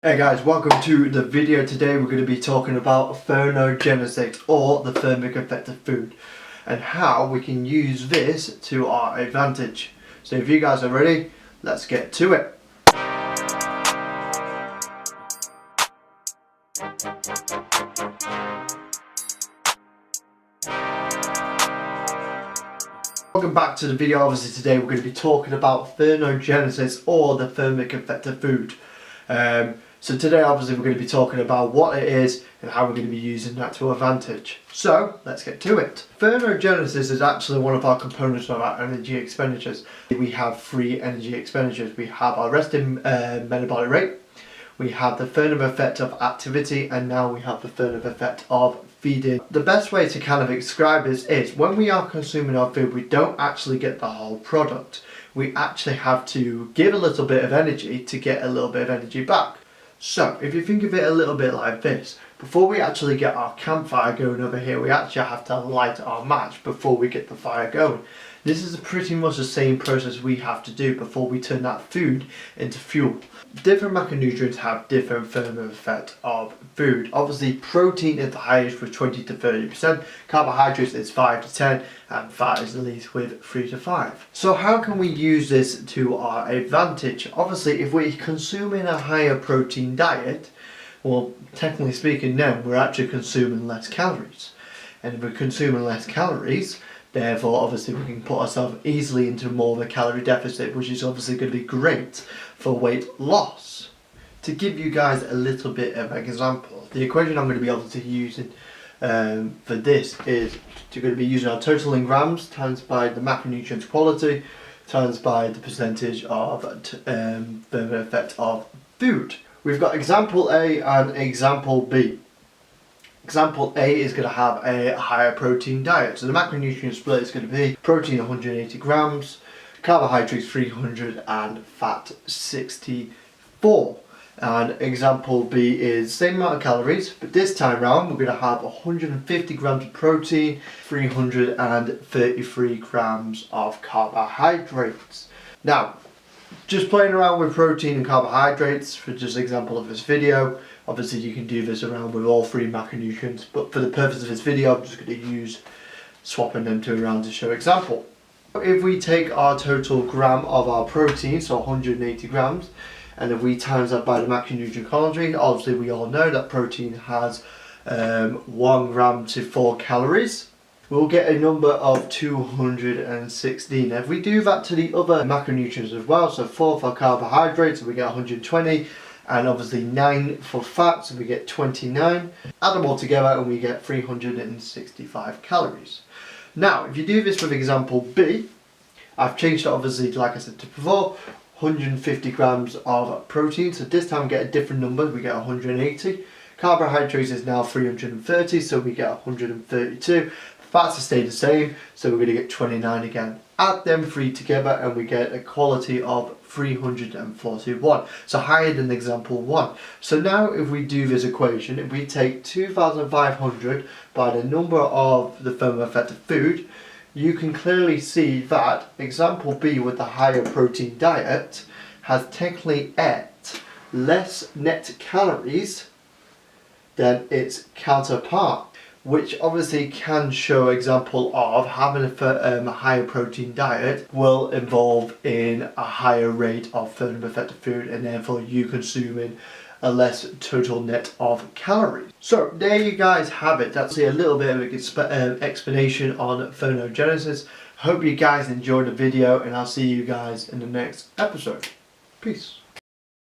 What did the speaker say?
Hey guys, welcome to the video. Today we're going to be talking about thermogenesis, or the thermic effect of food, and how we can use this to our advantage. So if you guys are ready, let's get to it. Welcome back to the video. Obviously today we're going to be talking about thermogenesis, or the thermic effect of food. So today obviously we're going to be talking about what it is and how we're going to be using that to our advantage. So let's get to it. Thermogenesis is actually one of our components of our energy expenditures. We have three energy expenditures. We have our resting metabolic rate, we have the thermic effect of activity, and now we have the thermic effect of feeding. The best way to kind of describe this is when we are consuming our food, we don't actually get the whole product. We actually have to give a little bit of energy to get a little bit of energy back. So if you think of it a little bit like this, before we actually get our campfire going over here, we actually have to light our match before we get the fire going. This is pretty much the same process we have to do before we turn that food into fuel. Different macronutrients have different thermal effect of food. Obviously protein is the highest with 20 to 30%, carbohydrates is 5 to 10, and fat is the least with 3 to 5. So how can we use this to our advantage? Obviously if we're consuming a higher protein diet, well, technically speaking, then we're actually consuming less calories. And if we're consuming less calories, therefore obviously we can put ourselves easily into more of a calorie deficit, which is obviously going to be great for weight loss. To give you guys a little bit of an example, the equation I'm going to be able to use for this is you're going to be using our total in grams times by the macronutrients quality times by the percentage of the effect of food. We've got example A and example B. Example A is going to have a higher protein diet. So the macronutrient split is going to be protein 180 grams, carbohydrates 300, and fat 64. And example B is same amount of calories, but this time round we're going to have 150 grams of protein, 333 grams of carbohydrates. Now, just playing around with protein and carbohydrates for just example of this video. Obviously you can do this around with all three macronutrients, but for the purpose of this video I'm just going to use swapping them two around to show example. If we take our total gram of our protein, so 180 grams, and if we times that by the macronutrient quality, obviously we all know that protein has 1 gram to 4 calories. We'll get a number of 216. Now if we do that to the other macronutrients as well, so 4 for carbohydrates, we get 120, and obviously 9 for fat, so we get 29. Add them all together and we get 365 calories. Now if you do this with example B, I've changed it obviously, like I said before, 150 grams of protein, so this time we get a different number, we get 180. Carbohydrates is now 330, so we get 132. Fats have stayed the same, so we're going to get 29 again. Add them three together and we get a quality of 341, so higher than example 1. So now if we do this equation, if we take 2,500 by the number of the thermal effect of food, you can clearly see that example B with the higher protein diet has technically ate less net calories than its counterpart, which obviously can show example of having a higher protein diet will involve in a higher rate of thermal effect of food, and therefore you consuming a less total net of calories. So there you guys have it. That's a little bit of an explanation on thermogenesis. Hope you guys enjoyed the video, and I'll see you guys in the next episode. Peace.